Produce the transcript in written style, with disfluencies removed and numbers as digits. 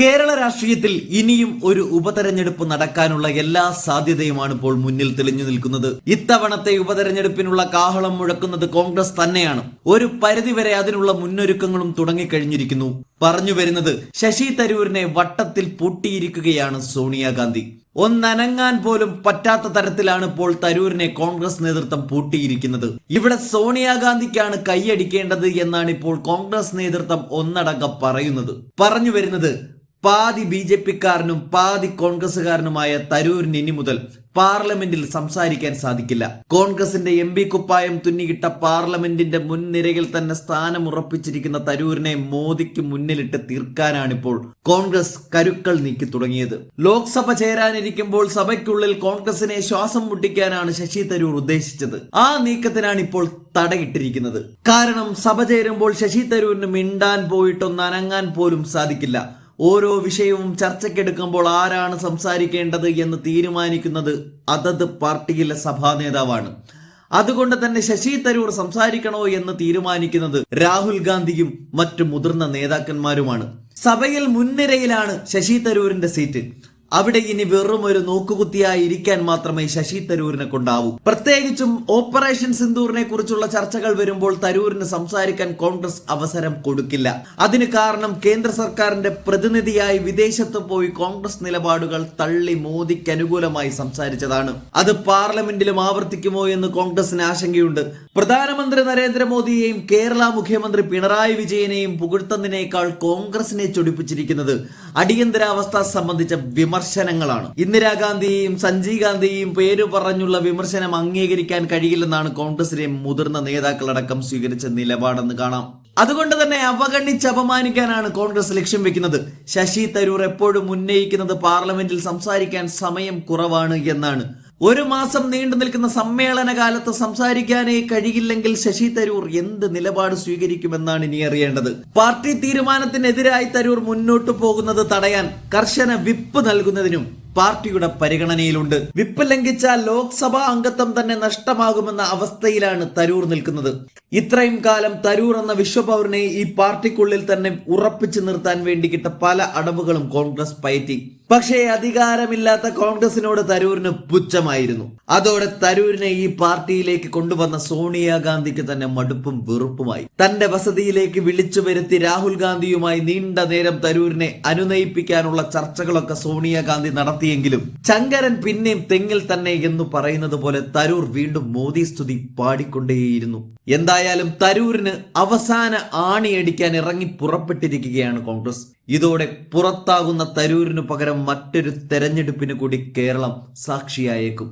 കേരള രാഷ്ട്രീയത്തിൽ ഇനിയും ഒരു ഉപതെരഞ്ഞെടുപ്പ് നടക്കാനുള്ള എല്ലാ സാധ്യതയുമാണ് ഇപ്പോൾ മുന്നിൽ തെളിഞ്ഞു നിൽക്കുന്നത്. ഇത്തവണത്തെ ഉപതെരഞ്ഞെടുപ്പിനുള്ള കാഹളം മുഴക്കുന്നത് കോൺഗ്രസ് തന്നെയാണ്. ഒരു പരിധിവരെ അതിനുള്ള മുന്നൊരുക്കങ്ങളും തുടങ്ങിക്കഴിഞ്ഞിരിക്കുന്നു. പറഞ്ഞു വരുന്നത് ശശി തരൂരിനെ വട്ടത്തിൽ പൂട്ടിയിരിക്കുകയാണ് സോണിയാഗാന്ധി. ഒന്നനങ്ങാൻ പോലും പറ്റാത്ത തരത്തിലാണ് ഇപ്പോൾ തരൂരിനെ കോൺഗ്രസ് നേതൃത്വം പൂട്ടിയിരിക്കുന്നത്. ഇവിടെ സോണിയാഗാന്ധിക്കാണ് കൈയടിക്കേണ്ടത് എന്നാണ് ഇപ്പോൾ കോൺഗ്രസ് നേതൃത്വം ഒന്നടങ്കം പറയുന്നത്. പറഞ്ഞു വരുന്നത് പാതി BJP-ക്കാരനും പാതി കോൺഗ്രസുകാരനുമായ തരൂരിന് ഇനി മുതൽ പാർലമെന്റിൽ സംസാരിക്കാൻ സാധിക്കില്ല. കോൺഗ്രസിന്റെ MP കുപ്പായം തുന്നിയിട്ട പാർലമെന്റിന്റെ മുൻനിരയിൽ തന്നെ സ്ഥാനം ഉറപ്പിച്ചിരിക്കുന്ന തരൂരിനെ മോദിക്ക് മുന്നിലിട്ട് തീർക്കാനാണിപ്പോൾ കോൺഗ്രസ് കരുക്കൾ നീക്കി തുടങ്ങിയത്. ലോക്സഭ ചേരാനിരിക്കുമ്പോൾ സഭയ്ക്കുള്ളിൽ കോൺഗ്രസിനെ ശ്വാസം മുട്ടിക്കാനാണ് ശശി തരൂർ ഉദ്ദേശിച്ചത്. ആ നീക്കത്തിനാണ് ഇപ്പോൾ തടയിട്ടിരിക്കുന്നത്. കാരണം സഭ ചേരുമ്പോൾ ശശി തരൂരിന് മിണ്ടാൻ പോയിട്ടൊന്ന് അനങ്ങാൻ പോലും സാധിക്കില്ല. ഓരോ വിഷയവും ചർച്ചയ്ക്കെടുക്കുമ്പോൾ ആരാണ് സംസാരിക്കേണ്ടത് എന്ന് തീരുമാനിക്കുന്നത് അതത് പാർട്ടിയിലെ സഭാ നേതാവാണ്. അതുകൊണ്ട് തന്നെ ശശി തരൂർ സംസാരിക്കണോ എന്ന് തീരുമാനിക്കുന്നത് രാഹുൽ ഗാന്ധിയും മറ്റു മുതിർന്ന നേതാക്കന്മാരുമാണ്. സഭയിൽ മുൻനിരയിലാണ് ശശി തരൂരിന്റെ സീറ്റ്. അവിടെ ഇനി വെറും ഒരു നോക്കുകുത്തിയായി ഇരിക്കാൻ മാത്രമേ ശശി തരൂരിനെ കൊണ്ടാവൂ. പ്രത്യേകിച്ചും ഓപ്പറേഷൻ സിന്ദൂറിനെ കുറിച്ചുള്ള ചർച്ചകൾ വരുമ്പോൾ തരൂരിന് സംസാരിക്കാൻ കോൺഗ്രസ് അവസരം കൊടുക്കില്ല. അതിന് കാരണം കേന്ദ്ര സർക്കാരിന്റെ പ്രതിനിധിയായി വിദേശത്ത് പോയി കോൺഗ്രസ് നിലപാടുകൾ തള്ളി മോദിക്ക് അനുകൂലമായി സംസാരിച്ചതാണ്. അത് പാർലമെന്റിലും ആവർത്തിക്കുമോ എന്ന് കോൺഗ്രസിന് ആശങ്കയുണ്ട്. പ്രധാനമന്ത്രി നരേന്ദ്രമോദിയെയും കേരള മുഖ്യമന്ത്രി പിണറായി വിജയനെയും പുകഴ്ത്തുന്നതിനേക്കാൾ കോൺഗ്രസിനെ ചൊടിപ്പിച്ചിരിക്കുന്നത് അടിയന്തരാവസ്ഥ സംബന്ധിച്ച വിമർശനങ്ങളാണ്. ഇന്ദിരാഗാന്ധിയെയും സഞ്ജയ് ഗാന്ധിയെയും പേര് പറഞ്ഞുള്ള വിമർശനം അംഗീകരിക്കാൻ കഴിയില്ലെന്നാണ് കോൺഗ്രസിലെ മുതിർന്ന നേതാക്കളടക്കം സ്വീകരിച്ച നിലപാടെന്ന് കാണാം. അതുകൊണ്ട് തന്നെ അവഗണിച്ച് അപമാനിക്കാനാണ് കോൺഗ്രസ് ലക്ഷ്യം വെക്കുന്നത്. ശശി തരൂർ എപ്പോഴും ഉന്നയിക്കുന്നത് പാർലമെന്റിൽ സംസാരിക്കാൻ സമയം കുറവാണ് എന്നാണ്. ഒരു മാസം നീണ്ടു നിൽക്കുന്ന സമ്മേളന കാലത്ത് സംസാരിക്കാനേ കഴിയില്ലെങ്കിൽ ശശി തരൂർ എന്ത് നിലപാട് സ്വീകരിക്കുമെന്നാണ് ഇനി അറിയേണ്ടത്. പാർട്ടി തീരുമാനത്തിനെതിരായി തരൂർ മുന്നോട്ടു പോകുന്നത് തടയാൻ കർശന വിപ്പ് നൽകുന്നതിനും പാർട്ടിയുടെ പരിഗണനയിലുണ്ട്. വിപ്പ് ലംഘിച്ചാൽ ലോക്സഭാ അംഗത്വം തന്നെ നഷ്ടമാകുമെന്ന അവസ്ഥയിലാണ് തരൂർ നിൽക്കുന്നത്. ഇത്രയും കാലം തരൂർ എന്ന വിശ്വപൗരനെ ഈ പാർട്ടിക്കുള്ളിൽ തന്നെ ഉറപ്പിച്ചു നിർത്താൻ വേണ്ടിക്കിട്ട പല അടവുകളും കോൺഗ്രസ് പയറ്റി. പക്ഷേ അധികാരമില്ലാത്ത കോൺഗ്രസിനോട് തരൂരിന് പുച്ഛമായിരുന്നു. അതോടെ തരൂരിനെ ഈ പാർട്ടിയിലേക്ക് കൊണ്ടുവന്ന സോണിയാഗാന്ധിക്ക് തന്നെ മടുപ്പും വെറുപ്പുമായി. തന്റെ വസതിയിലേക്ക് വിളിച്ചു വരുത്തി രാഹുൽ ഗാന്ധിയുമായി നീണ്ട നേരം തരൂരിനെ അനുനയിപ്പിക്കാനുള്ള ചർച്ചകളൊക്കെ സോണിയാഗാന്ധി നടത്തിയെങ്കിലും ശങ്കരൻ പിന്നെയും തെങ്ങിൽ തന്നെ എന്ന് പറയുന്നത് പോലെ തരൂർ വീണ്ടും മോദി സ്തുതി പാടിക്കൊണ്ടേയിരുന്നു. എന്തായാലും തരൂരിന് അവസാന ആണിയടിക്കാൻ ഇറങ്ങി പുറപ്പെട്ടിരിക്കുകയാണ് കോൺഗ്രസ്. ഇതോടെ പുറത്താകുന്ന തരൂരിനു പകരം മറ്റൊരു തെരഞ്ഞെടുപ്പിന് കൂടി കേരളം സാക്ഷിയായേക്കും.